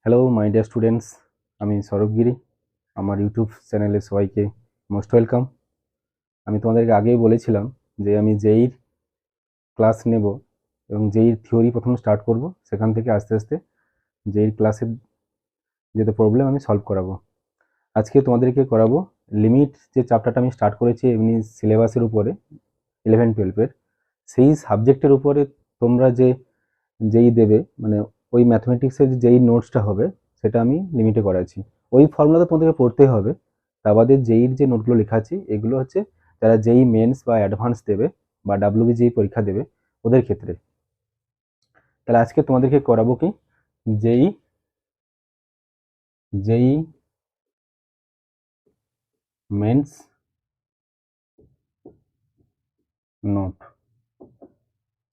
Hello my dear students, আমি সৌরভ গিরি। আমার YouTube চ্যানেলে সবাইকে মোস্ট ওয়েলকাম। আমি তোমাদেরকে আগেই বলেছিলাম যে আমি জেইর ক্লাস নেব এবং জেইর থিওরি প্রথম স্টার্ট করব, সেখান থেকে আস্তে আস্তে জেইর ক্লাসের যেটা প্রবলেম আমি সলভ করাবো। আজকে তোমাদেরকে করাবো লিমিট, যে চ্যাপ্টারটা আমি স্টার্ট করেছি এমনি সিলেবাসের উপরে 11-12-এর, সেই সাবজেক্টের উপরে তোমরা যে যেই দেবে, মানে ওই ম্যাথমেটিক্সের যেই নোটসটা হবে সেটা আমি লিমিটে করাচ্ছি। ওই ফর্মুলা তো তোমাদেরকে পড়তে হবে। তা বাদে যেইর যে নোটগুলো লেখা আছে এগুলো হচ্ছে যারা যেই মেন্স বা অ্যাডভান্স দেবে বা ডাব্লিউবি যেই পরীক্ষা দেবে ওদের ক্ষেত্রে। তাহলে আজকে তোমাদেরকে করাবো কি যেই যেই মেন্স নোট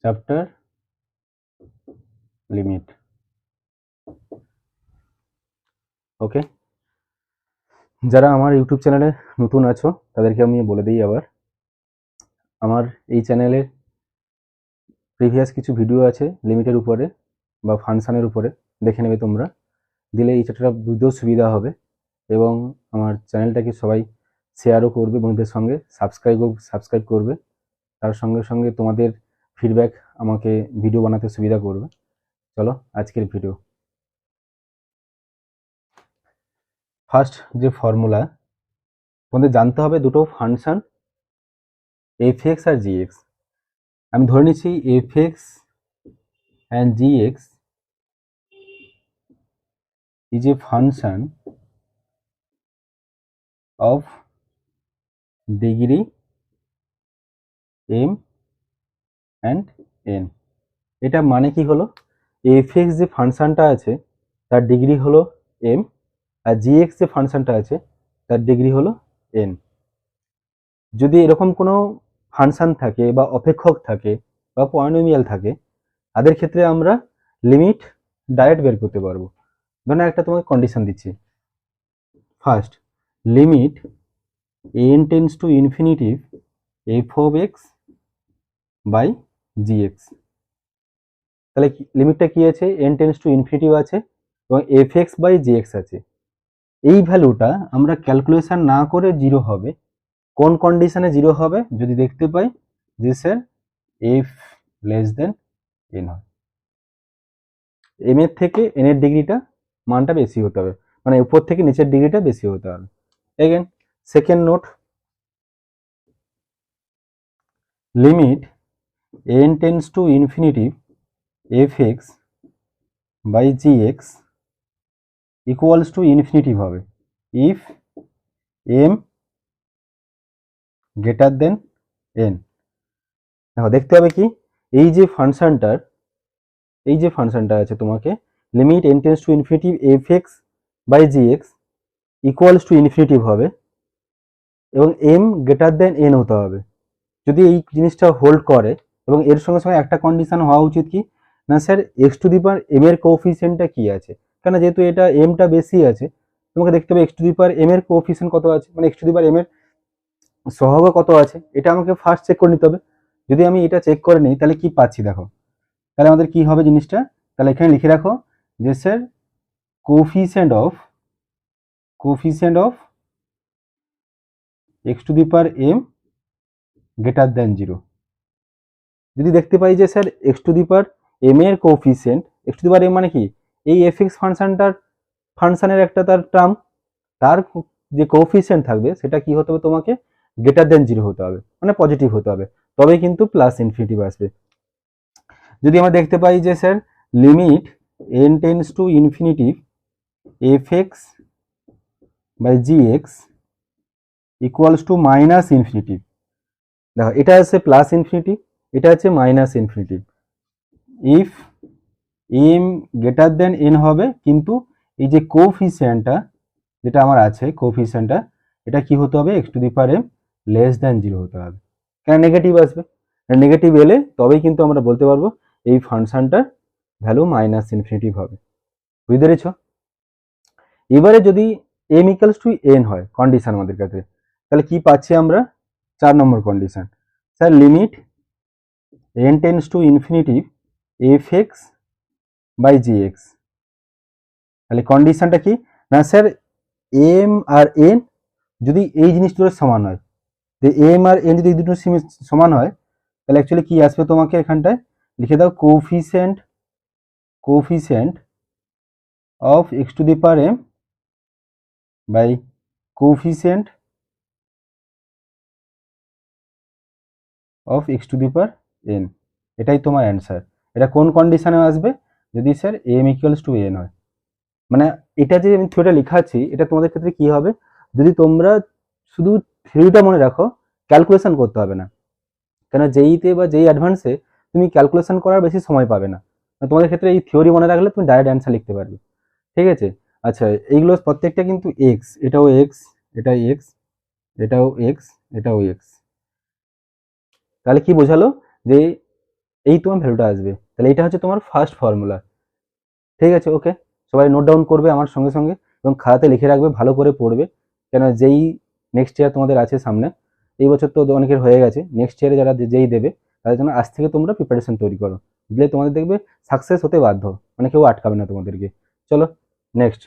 চ্যাপ্টার লিমিট। ওকে, যারা আমার ইউটিউব চ্যানেলে নতুন আছো তাদেরকে আমি বলে দিই আবার, আমার এই চ্যানেলে প্রিভিয়াস কিছু ভিডিও আছে লিমিটের উপরে বা ফাংশনের উপরে, দেখে নেবে তোমরা, দিলে এই চ্যাপ্টারটা বুঝতেও সুবিধা হবে। এবং আমার চ্যানেলটাকে সবাই শেয়ারও করবে বন্ধুদের সঙ্গে, সাবস্ক্রাইব করবে। তার সঙ্গে সঙ্গে তোমাদের ফিডব্যাক আমাকে ভিডিও বানাতে সুবিধা করবে। চলো আজকের ভিডিও। ফার্স্ট যে ফর্মুলা তোমাদের জানতে হবে, দুটো ফাংশন এফ আর জি এক্স। আমি ধরে নিচ্ছি F x and G x is a function of degree m and n। এটা মানে কি হলো, এফ এক্স যে ফাংশনটা আছে তার ডিগ্রি হলো m, আর জি এক্স যে ফাংশনটা আছে তার ডিগ্রি হলো n। যদি এরকম কোনো ফাংশন থাকে বা অপেক্ষক থাকে বা পলিনোমিয়াল থাকে, তাদের ক্ষেত্রে আমরা লিমিট ডাইরেক্ট বের করতে পারবো। ধরুন একটা তোমাকে কন্ডিশন দিচ্ছি, first limit n tends to infinitive F of x by G x. তাহলে লিমিটটা কি আছে, n টেন্ডস টু ইনফিনিটিভ আছে এবং F x by G x আছে। এই ভ্যালুটা আমরা ক্যালকুলেশন না করে জিরো হবে। কোন কন্ডিশনে জিরো হবে, যদি দেখতে পাই যে sir F less than n হয়, এম এর থেকে এন এর ডিগ্রিটা মানটা বেশি হতে হবে, মানে উপর থেকে নিচের ডিগ্রিটা বেশি হতে হবে। Again second note, limit n tends to infinitive F x by G x equals to infinitive হবে if M greater than N. দেখো দেখতে হবে কি, এই যে ফাংশনটা আছে তোমাকে limit n tends to infinitive F x by G x equals to infinitive হবে এবং m গ্রেটার দেন n হতে হবে। যদি এই জিনিসটা হোল্ড করে, এবং এর সঙ্গে সঙ্গে একটা কন্ডিশন হওয়া উচিত কি না sir x to the power m এর কোএফিসিয়েন্টটা কি আছে, কেন যেহেতু এটা mটা বেশি আছে তোমাকে দেখতে হবে x to the power m এর কোএফিসিয়েন্ট কত আছে, মানে x to the power m এর সহগ কত আছে, এটা আমাকে ফার্স্ট চেক করে নিতে হবে। যদি আমি এটা চেক করে নিই তাহলে কি পাচ্ছি দেখো, তাহলে আমাদের কি হবে জিনিসটা, তাহলে এখানে লিখে রাখো যে sir coefficient of x to the power m greater than 0। যদি দেখতে পাই যে sir x to the power m এর coefficient, x to the power m মানে কি, এই এফ এক্স ফাংশনের একটা তার টার্ম, তার যে কোএফিসিয়েন্ট থাকবে সেটা কি হতে হবে তোমাকে গ্রেটার দেন 0 হতে হবে, মানে পজিটিভ হতে হবে, তবে কিন্তু প্লাস ইনফিনিটিভ আসবে। যদি আমরা দেখতে পাই যে sir limit n tends to infinitive F x by G x equals to minus infinitive, দেখো এটা আছে প্লাস ইনফিনিটিভ, এটা আছে minus infinitive. If M greater than N হবে, কিন্তু এই যে কোএফিসিয়েন্টটা যেটা আমার আছে কোএফিসিয়েন্টটা এটা কি হতে হবে x to the power m less than 0 হতে হবে, কেন নেগেটিভ আসবে, নেগেটিভ এলে তবেই কিন্তু আমরা বলতে পারবো এই ফাংশনটার ভ্যালু মাইনাস ইনফিনিটিভ হবে। বুঝতে পেরেছ? এবারে যদি m ইকুয়ালস টু n হয় কন্ডিশন আমাদের কাছে, তাহলে কি পাচ্ছি আমরা, 4 number condition, sir limit n tends to infinitive F x by G x তাহলে কন্ডিশনটা কি না স্যার, এম আর এন যদি এই জিনিস দুটো সমান হয়, যে এম আর এন যদি এই দুটো সমান হয়, তাহলে অ্যাকচুয়ালি কি আসবে তোমাকে এখানটায় লিখে দাও, coefficient of x to the power M by coefficient of x to the power N. এটাই তোমার অ্যান্সার। এটা কোন কন্ডিশনে আসবে, যদি sir M equals to N হয়। মানে এটা যে আমি থিওরিটা লেখাচ্ছি, এটা তোমাদের ক্ষেত্রে কি হবে, যদি তোমরা শুধু থিওরিটা মনে রাখো, ক্যালকুলেশন করতে হবে না, কেন জেইতে বা জেই অ্যাডভান্সে তুমি ক্যালকুলেশন করার বেশি সময় পাবে না। তোমাদের ক্ষেত্রে এই থিওরি মনে রাখলে তুমি ডাইরেক্ট অ্যান্সার লিখতে পারবে। ঠিক আছে, আচ্ছা এইগুলো প্রত্যেকটা কিন্তু এক্স, এটাও এক্স, এটাও এক্স, এটাও এক্স, এটাও এক্স। তাহলে কি বোঝালো, যে এই তোমার ভ্যালুটা আসবে। তাহলে এটা হচ্ছে তোমার ফার্স্ট ফর্মুলা। ঠিক আছে, ওকে, সবাই নোট ডাউন করবে আমার সঙ্গে সঙ্গে এবং খাতাতে লিখে রাখবে, ভালো করে পড়বে, কেন যেই নেক্সট ইয়ার তোমাদের আছে সামনে, এই বছর তো অনেকের হয়ে গেছে, নেক্সট ইয়ারে যারা যেই দেবে তাদের জন্য আজ থেকে তোমরা প্রিপারেশন তৈরি করো, দিলে তোমাদের দেখবে সাকসেস হতে বাধ্য, মানে কেউ আটকাবে না তোমাদেরকে। চলো নেক্সট।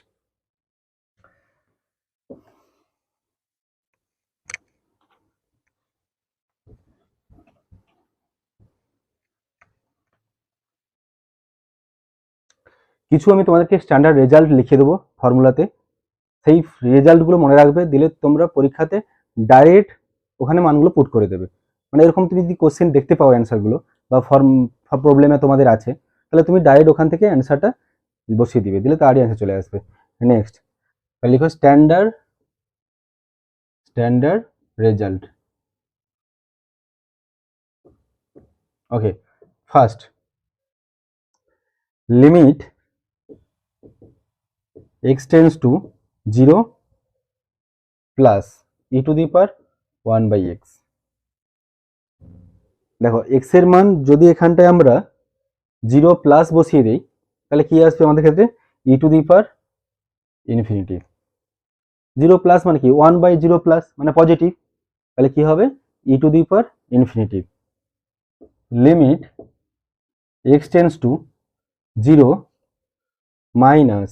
কিছু আমি তোমাদেরকে স্ট্যান্ডার্ড রেজাল্ট লিখে দেবো ফর্মুলাতে, সেই রেজাল্টগুলো মনে রাখবে, দিলে তোমরা পরীক্ষাতে ডাইরেক্ট ওখানে মানগুলো পুট করে দেবে। মানে এরকম তুমি যদি কোশ্চেন দেখতে পাও অ্যান্সারগুলো বা প্রবলেমে তোমাদের আছে, তাহলে তুমি ডাইরেক্ট ওখান থেকে অ্যান্সারটা বসিয়ে দিবে, দিলে তারই অ্যান্সার চলে আসবে। নেক্সট লিখো standard result. Okay, first limit x tends to 0 plus e to the power 1 by x. দেখো x এর মান যদি এখানটায় আমরা 0 প্লাস বসিয়ে দিই, তাহলে কি আসবে আমাদের ক্ষেত্রে, e to the power infinity. 0 plus মানে কি 1 বাই 0 প্লাস মানে পজিটিভ, তাহলে কি হবে e to the power infinity. Limit x tends to 0 minus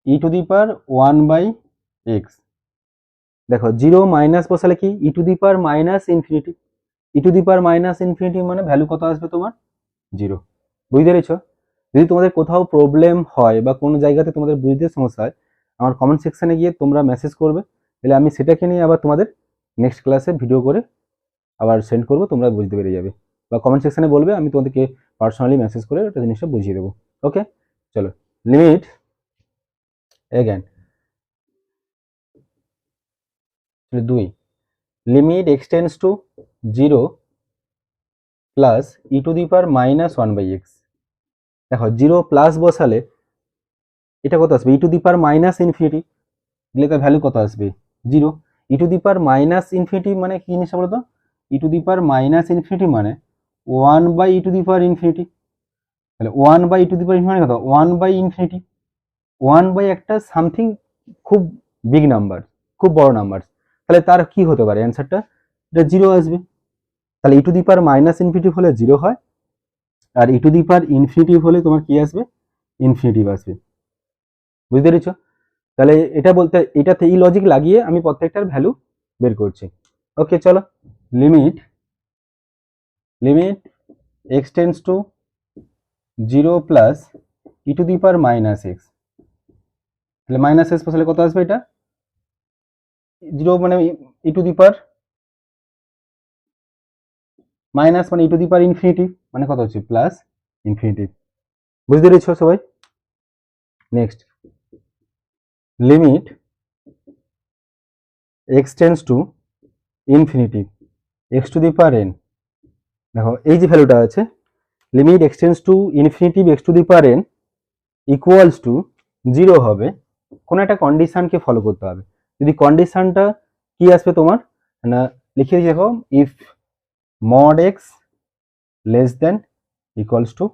e to the power 1 by x. দেখো 0 মাইনাস বসালে কি E to the power minus infinity, E to the power minus infinity মানে value কত আসবে তোমার 0। বুঝতে পেরেছো? যদি তোমাদের কোথাও প্রবলেম হয় বা কোনো জায়গাতে তোমাদের বুঝতে সমস্যা হয়, আমার কমেন্ট সেকশনে গিয়ে তোমরা মেসেজ করবে, তাহলে আমি সেটাকে নিয়ে আবার তোমাদের নেক্সট ক্লাসে ভিডিও করে আবার সেন্ড করবো, তোমরা বুঝতে পেরে যাবে, বা কমেন্ট সেকশনে বলবে, আমি তোমাদেরকে পার্সোনালি মেসেজ করে ওটা জিনিসটা বুঝিয়ে দেবো। ওকে, চলো limit again 2 limit x tends to 0 plus E to the power minus 1 by x. দেখো 0 প্লাস বসালে এটা কত আসবে, E to the power minus infinity, দিলে তার ভ্যালু কত আসবে 0। E to the power minus infinity মানে কি জিনিসটা বলতো, E to the power minus infinity মানে 1 by E to the power infinity. তাহলে 1 by E to the power infinity কত, 1 বাই ইনফিনিটি। 1 বাই একটা সামথিং খুব বিগ নাম্বার, খুব বড় নাম্বার, তাহলে তার কি হতে পারে অ্যান্সারটা, এটা 0 আসবে। তাহলে E to the power minus infinity হলে 0 হয়, আর ই টু দি পাওয়ার ইনফিনিটিভ হলে তোমার কি আসবে, ইনফিনিটিভ আসবে। বুঝতে পেরেছো? তাহলে এটা বলতে, এটাতে এই লজিক লাগিয়ে আমি প্রত্যেকটার ভ্যালু বের করছি। ওকে চলো, limit x tends to 0 plus E to the power minus x. তাহলে মাইনাস এক্স বসালে কত আসবে, এটা 0 মানে ই টু দি পাওয়ার মাইনাস মানে ই টু দি পাওয়ার ইনফিনিটি মানে কত হচ্ছে প্লাস ইনফিনিটি। বুঝতে পেরেছো সবাই? Next limit x tends to infinity x to the power n। দেখো এই যে ভ্যালুটা আছে, limit x tends to infinity x to the power n equals to 0 হবে, কোনো একটা কন্ডিশনকে ফলো করতে হবে। যদি কন্ডিশনটা কি আসবে তোমার, না লিখে দিয়ে দেখো, if mod x less than equals to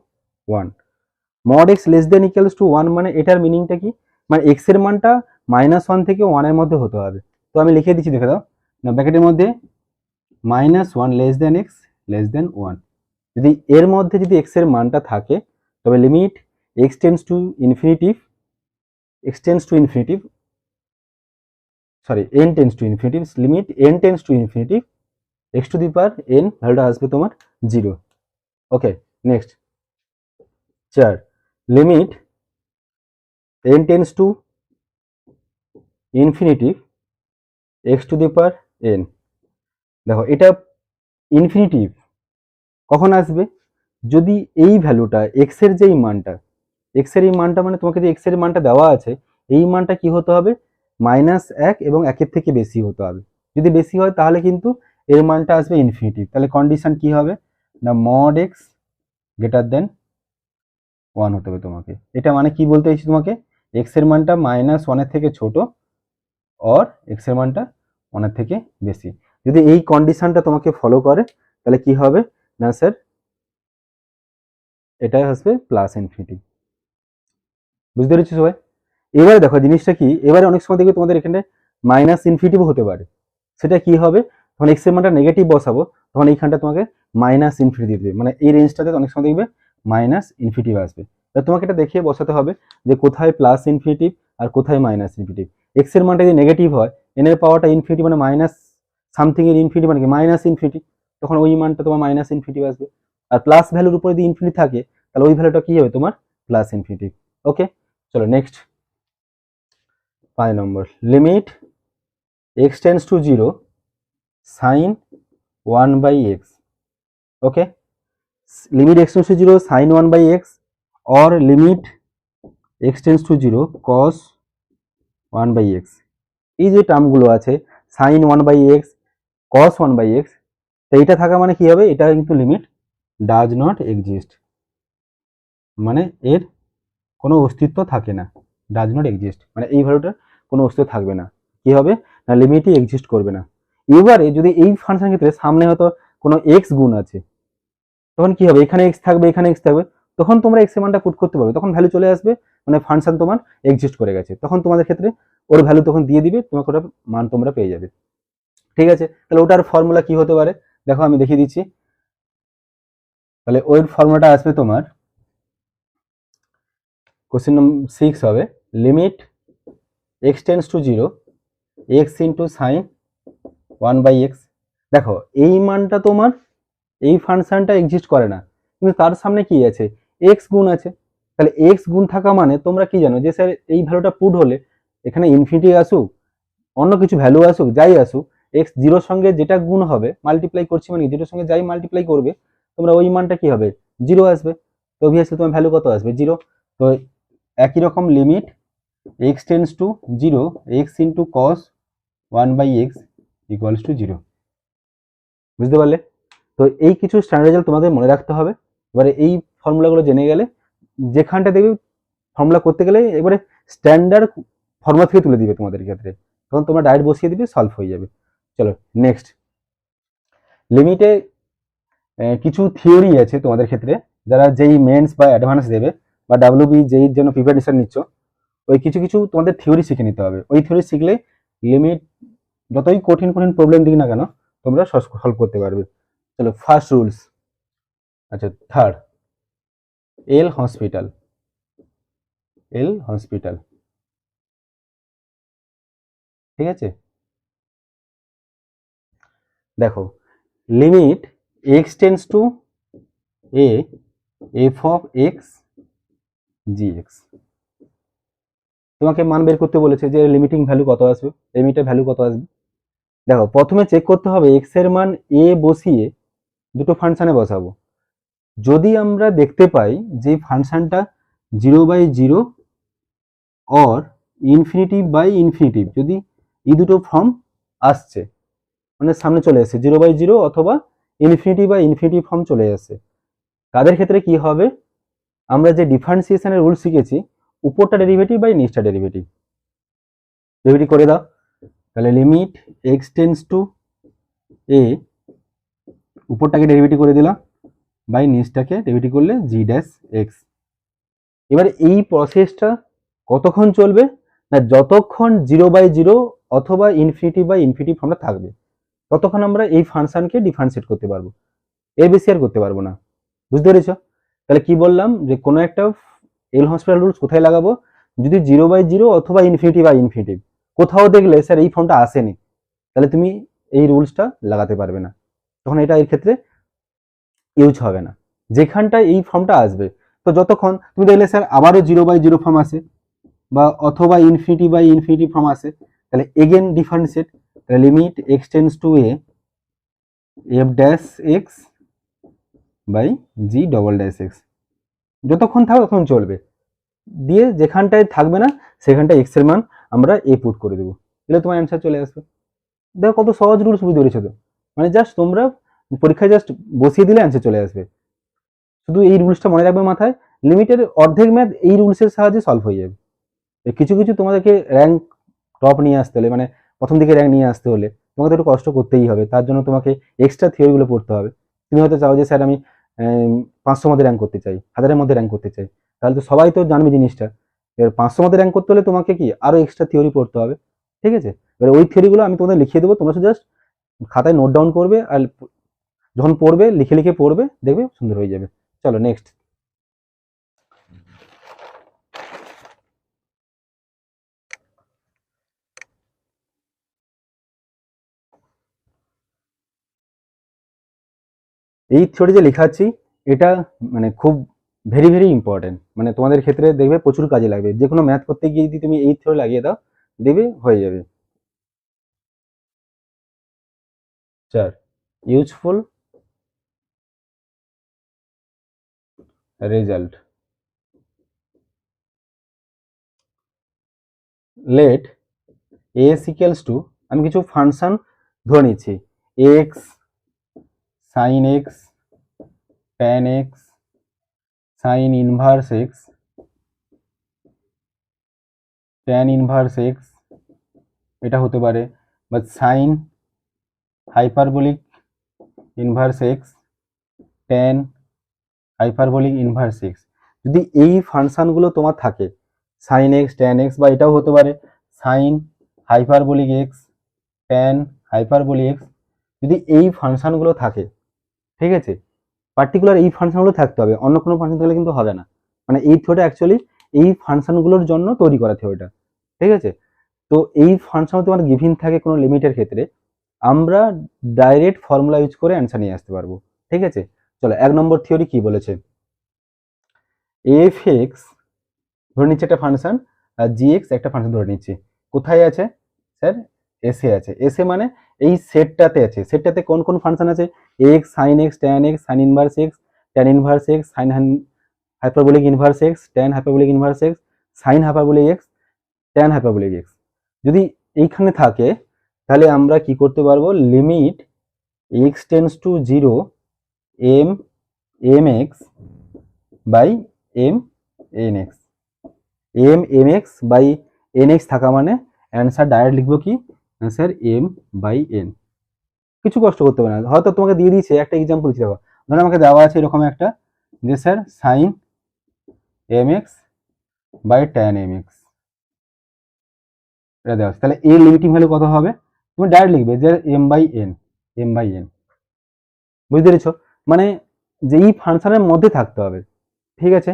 1। mod x less than equals to 1 মানে এটার মিনিংটা কি, মানে x এর মানটা -1 থেকে 1 এর মধ্যে হতে হবে। তো আমি লিখে দিচ্ছি, দেখে দাও না, ব্র্যাকেটের মধ্যে -1 less than x less than 1। যদি এর মধ্যে যদি x এর মানটা থাকে, তবে limit x tends to infinitive sorry n tends to infinitive, limit n tends to infinitive x to the power n, ভ্যালুটা আসবে তোমার 0। Okay, next 4 limit n tends to infinitive x to the power n। দেখো এটা infinitive কখন আসবে, যদি এই ভ্যালুটা x এর যেই মানটা, x এর এই মানটা মানে তোমাকে যে x এর মানটা দেওয়া আছে এই মানটা কি হতে হবে, -1 এবং 1 থেকে বেশি হতে হবে। যদি বেশি হয় তাহলে কিন্তু এর মানটা আসবে ইনফিনিটিভ। তাহলে কন্ডিশন কি হবে না, mod x গ্রেটার দেন 1 হতে হবে তোমাকে। এটা মানে কি বলতে চাইছি তোমাকে, x এর মানটা -1 এর থেকে ছোট আর x এর মানটা 1 এর থেকে বেশি। যদি এই কন্ডিশনটা তোমাকে ফলো করে তাহলে কি হবে না স্যার, এটাই আসবে প্লাস ইনফিনিটি। বুঝতে পেরেছি সবাই? এবারে দেখো জিনিসটা কি, এবারে অনেক সময় দেখবে তোমাদের এখানে মাইনাস ইনফিনিটিভ হতে পারে। সেটা কি হবে, তখন এক্স এর মানটা নেগেটিভ বসাবো, তখন এইখানটা তোমাকে মাইনাস ইনফিনিটি দেবে, মানে এই রেঞ্জটাতে অনেক সময় দেখবে মাইনাস ইনফিনিটিভ আসবে। তোমাকে এটা দেখিয়ে বসাতে হবে যে কোথায় প্লাস ইনফিনিটিভ আর কোথায় মাইনাস ইনফিনিটিভ। এক্স এর মানটা যদি নেগেটিভ হয়, এন এর পাওয়ারটা ইনফিনিটি মানে মাইনাস সামথিং এর ইনফিনিটি মানে কি মাইনাস ইনফিনিটি, তখন ওই মানটা তোমার মাইনাস ইনফিনিটিভ আসবে। আর প্লাস ভ্যালুর উপরে যদি ইনফিনিটি থাকে তাহলে ওই ভ্যালুটা কি হবে তোমার প্লাস ইনফিনিটিভ। ওকে, চলো next 5 number, limit x tends to 0 sin 1/x। Okay, limit x tends to 0 sin 1/x or limit x tends to 0 cos 1/x। এই যে টার্মগুলো আছে sin 1/x cos 1/x, তো এটা থাকা মানে কি হবে, এটা কিন্তু লিমিট ডাজ নট এক্সিস্ট, মানে এর কোনো অস্তিত্ব থাকে না। ডাজ নট এক্সিস্ট মানে এই ভ্যালুটার কোনো অস্তিত্ব থাকবে না, কি হবে না লিমিটই এক্সিস্ট করবে না। এবারে যদি এই ফাংশন ক্ষেত্রে সামনে হয়তো কোনো এক্স গুণ আছে, তখন কি হবে, এখানে এক্স থাকবে এখানে এক্স থাকবে, তখন তোমরা এক্স এর মানটা পুট করতে পারবে, তখন ভ্যালু চলে আসবে, মানে ফাংশন তোমার এক্সিস্ট করে গেছে, তখন তোমাদের ক্ষেত্রে ওর ভ্যালু তখন দিয়ে দিবে, তোমাকে ওটার মান তোমরা পেয়ে যাবে। ঠিক আছে, তাহলে ওটার ফর্মুলা কি হতে পারে দেখো আমি দেখিয়ে দিচ্ছি। তাহলে ওই ফর্মুলাটা আসবে তোমার কোশ্চেন নম্বর 6 হবে, limit x tends to 0 x into sign 1/x। দেখো এই মানটা তোমার এই ফাংশনটা এক্সিস্ট করে না, কিন্তু তার সামনে কি আছে x গুণ আছে, তাহলে x গুণ থাকা মানে তোমরা কি জানো যে স্যার এই ভ্যালুটা পুট হলে এখানে ইনফিনিটি আসুক অন্য কিছু ভ্যালু আসুক যাই আসুক, x 0 সঙ্গে যেটা গুণ হবে মাল্টিপ্লাই করছি মানে 0 সঙ্গে যাই মাল্টিপ্লাই করবে তোমরা ওই মানটা কি হবে 0 আসবে, তো অবভিয়াসলি তোমার ভ্যালু কত আসবে 0। তো একই রকম limit x tends to 0 x into cos 1/x equals to 0। বুঝতে পারলে? তো এই কিছু স্ট্যান্ডার্ড রেজাল্ট তোমাদের মনে রাখতে হবে। এবারে এই ফর্মুলাগুলো জেনে গেলে যেখানটা দেখবে ফর্মুলা করতে গেলে এবারে স্ট্যান্ডার্ড ফর্মুলা থেকে তুলে দিবে তোমাদের ক্ষেত্রে, তখন তোমরা ডাইরেক্ট বসিয়ে দিবে সলভ হয়ে যাবে। চলো নেক্সট, লিমিটে কিছু থিওরি আছে তোমাদের ক্ষেত্রে, যারা যেই মেন্স বা অ্যাডভান্স দেবে বা ডাব্লিউবি যেই জন্য প্রিপারেশন নিচ্ছ, ওই কিছু কিছু তোমাদের থিওরি শিখে নিতে হবে। ওই থিওরি শিখলে লিমিট যতই কঠিন কঠিন প্রবলেম দিক না কেন তোমরা সলভ করতে পারবে। চলো ফার্স্ট রুলস, আচ্ছা থার্ড, এল হসপিটাল ঠিক আছে। দেখো limit X tends to a F of x G x, তোমাকে মান বের করতে বলেছে যে লিমিটিং ভ্যালু কত আসবে, লিমিটের ভ্যালু কত আসবে। দেখো প্রথমে চেক করতে হবে এক্স এর মান এ বসিয়ে দুটো ফাংশনে বসাবো, যদি আমরা দেখতে পাই যে ফাংশনটা 0/0 অর ইনফিনিটি, যদি এই দুটো ফর্ম আসছে মানে সামনে চলে আসছে 0/0 অথবা ইনফিনিটি ফর্ম চলে আসছে, তাদের ক্ষেত্রে কি হবে, আমরা যে ডিফারেন্সিয়েশনের রুল শিখেছি উপরটা ডেরিভেটিভ বাই নিচটা ডেরিভেটিভ করে দাও। তাহলে limit X tends to A, উপরটাকে ডেরিভেটিভ করে দিলাম বাই নিচটাকে ডেরিভেটিভ করলে জি ড্যাশ এক্স। এবারে এই প্রসেসটা কতক্ষণ চলবে না, যতক্ষণ 0/0 অথবা ইনফিনিটি ফর্মটা থাকবে ততক্ষণ আমরা এই ফাংশনকে ডিফারেন্সিয়েট করতে পারবো, এর বেশি আর করতে পারবো না। বুঝতে পেরেছ? তাহলে কি বললাম যে কোনো একটা এল হসপিটাল রুলস কোথায় লাগাবো? যদি 0/0 অথবা ইনফিনিটিভ কোথাও দেখলে স্যার এই ফর্মটা আসেনি, তাহলে তুমি এই রুলসটা লাগাতে পারবে না, তখন এটা এর ক্ষেত্রে ইউজ হবে না। যেখানটায় এই ফর্মটা আসবে, তো যতক্ষণ তুমি দেখলে স্যার আবারও 0/0 ফর্ম আসে বা অথবা ইনফিনিটি ফর্ম আসে, তাহলে এগেন ডিফারেন্সিয়েট, তাহলে limit x tends to a f dash x by g double dash x, যতক্ষণ থাকবে ততক্ষণ চলবে, দিয়ে যেখানটায় থাকবে না সেখানটায় এক্স এর মান আমরা এ পুট করে দেবো, তাহলে তোমার অ্যান্সার চলে আসবে। দেখো কত সহজ রুলস বুঝতে পেরেছো তো, মানে জাস্ট তোমরা পরীক্ষায় জাস্ট বসিয়ে দিলে অ্যান্সার চলে আসবে। শুধু এই রুলসটা মনে রাখবে মাথায়, লিমিটের অর্ধেক ম্যাথ এই রুলসের সাহায্যে সলভ হয়ে যাবে। কিছু কিছু তোমাদেরকে র্যাঙ্ক টপ নিয়ে আসতে হলে, মানে প্রথম দিকে র্যাঙ্ক নিয়ে আসতে হলে তোমাকে তো একটু কষ্ট করতেই হবে, তার জন্য তোমাকে এক্সট্রা থিওরিগুলো পড়তে হবে। তুমি হয়তো চাও যে স্যার আমি 500 মধ্যে র্যাঙ্ক করতে চাই, 1000-এর মধ্যে র্যাঙ্ক করতে চাই, তাহলে তো সবাই তো জানবে জিনিসটা। এবার 500 মধ্যে র্যাঙ্ক করতে হলে তোমাকে কি আরো এক্সট্রা থিওরি পড়তে হবে, ঠিক আছে? এবার ওই থিওরিগুলো আমি তোমাদের লিখিয়ে দেবো, তোমরা জাস্ট খাতায় নোট ডাউন করবে, আর যখন পড়বে লিখে লিখে পড়বে, দেখবে সুন্দর হয়ে যাবে। চলো নেক্সট। এই থিওরি যে লেখাচ্ছি এটা মানে খুব ভেরি ভেরি ইম্পর্টেন্ট, মানে তোমাদের ক্ষেত্রে দেখবে প্রচুর কাজে লাগবে, যে কোনো ম্যাথ করতে গিয়ে যদি তুমি এই থিওরি লাগিয়ে দাও দেখবে হয়ে যাবে। 4 useful result, let's equals to, আমি কিছু ফাংশন ধরে নিচ্ছি, x sine x tan x sine inverse x tan inverse x, এটা হতে পারে, বা sine hyperbolic inverse x tan hyperbolic inverse x. যদি এই ফাংশনগুলো তোমার থাকে, সাইন এক্স ট্যান এক্স, বা এটাও হতে পারে sign hyperbolic x tan hyperbolic x, যদি এই ফাংশনগুলো থাকে, ঠিক আছে, পার্টিকুলার এই ফাংশনগুলো থাকতে হবে, অন্য কোনো ফাংশন থাকলে কিন্তু হবে না। মানে এই থিওরিটা অ্যাকচুয়ালি এই ফাংশনগুলোর জন্য তৈরি করা থিওরিটা, ঠিক আছে? তো এই ফাংশন তোমার গিভিন থাকে কোনো লিমিটের ক্ষেত্রে, আমরা ডাইরেক্ট ফর্মুলা ইউজ করে অ্যান্সার নিয়ে আসতে পারবো, ঠিক আছে? চলো 1 নম্বর থিওরি কি বলেছে, এফ এক্স ধরে নিচ্ছে একটা ফাংশন, আর জি এক্স একটা ফাংশন ধরে নিচ্ছি, কোথায় আছে স্যার? এসে আছে। এসে মানে এই সেটটাতে আছে, সেটটাতে কোন কোন ফাংশন আছে? X sine x tan x sine inverse x tan inverse x sine hyperbolic inverse x tan hyperbolic inverse x sine hyperbolic x tan hyperbolic x. যদি এইখানে থাকে তাহলে আমরা কি করতে পারবো, limit x tends to 0 M M x by M N x, M M x by N x থাকা মানে অ্যান্সার ডাইরেক্ট লিখবো কি স্যার এম বাই এন। কিছু কষ্ট করতে হবে না, হয়তো তোমাকে দিয়ে দিয়েছে একটা এক্সাম্পল দিতে হবে, ধরো আমাকে দেওয়া আছে এরকম একটা, যে sir sine M x by tan M x, এটা দেওয়া আছে, তাহলে এর লিমিটিং ভ্যালু কত হবে? তুমি ডাইরেক্ট লিখবে যে M by N, M by N, বুঝতে পেরেছো? মানে যে এই ফাংশনের মধ্যে থাকতে হবে, ঠিক আছে?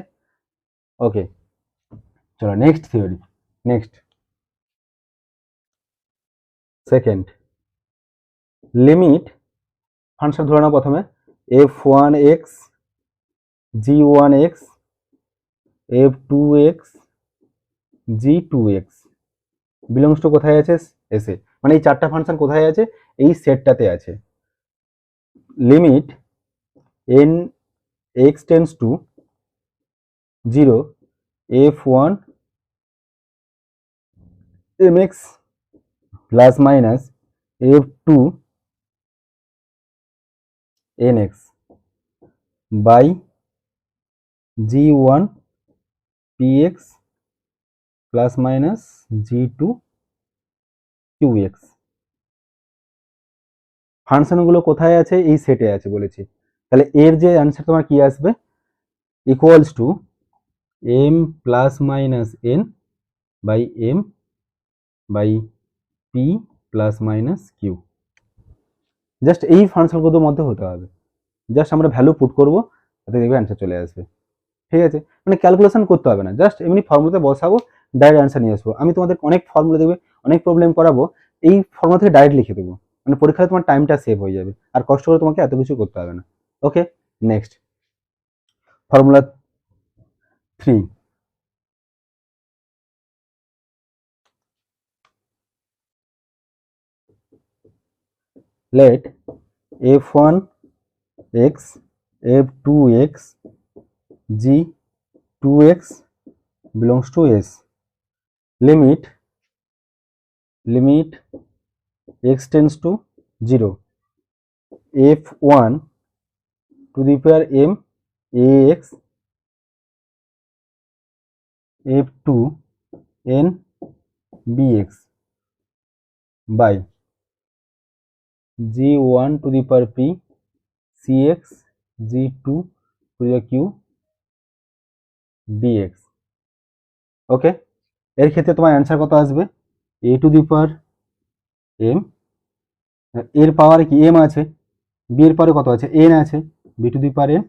ওকে, চলো next theory, next second, limit function ধরে নাও প্রথমে F one x G one x F two x G two x belongs to কোথায় আছে? এসে, মানে এই চারটা ফাংশন কোথায় আছে? এই সেটটাতে আছে। Limit N X tends to 0 F one M X plus minus F two N X by G one P X plus minus G two Q X. ফাংশনগুলো কোথায় আছে? এই সেটে আছে বলেছি, তাহলে এর যে অ্যান্সার তোমার কি আসবে, equals to M plus minus N by M by P plus minus Q. Just এই ফাংশনগুলোর মধ্যে হতে হবে, জাস্ট আমরা ভ্যালু পুট করবো, তাতে দেখবে অ্যান্সার চলে আসবে। ঠিক আছে, মানে ক্যালকুলেশন করতে হবে না, জাস্ট এমনি ফর্মুলাতে বসাবো, ডাইরেক্ট অ্যান্সার নিয়ে আসবো। আমি তোমাদের অনেক ফর্মুলা দেবে, অনেক প্রবলেম করাবো, এই ফর্মুলা থেকে ডাইরেক্ট লিখে দেবো, মানে পরীক্ষায় তোমার টাইমটা সেভ হয়ে যাবে, আর কষ্ট করে তোমাকে এত কিছু করতে হবে না। ওকে, next formula 3, let f1x f2x g2x belongs to s, limit x tends to 0, f1 to the power m ax f2 n bx by g1 to the power p cx g2 to the q dx। ওকে, এর ক্ষেত্রে তোমার answer কত আসবে, a two the power m, এর পাওয়ারে কি m আছে, b এর পাওয়ারে কত আছে n আছে, b two the power n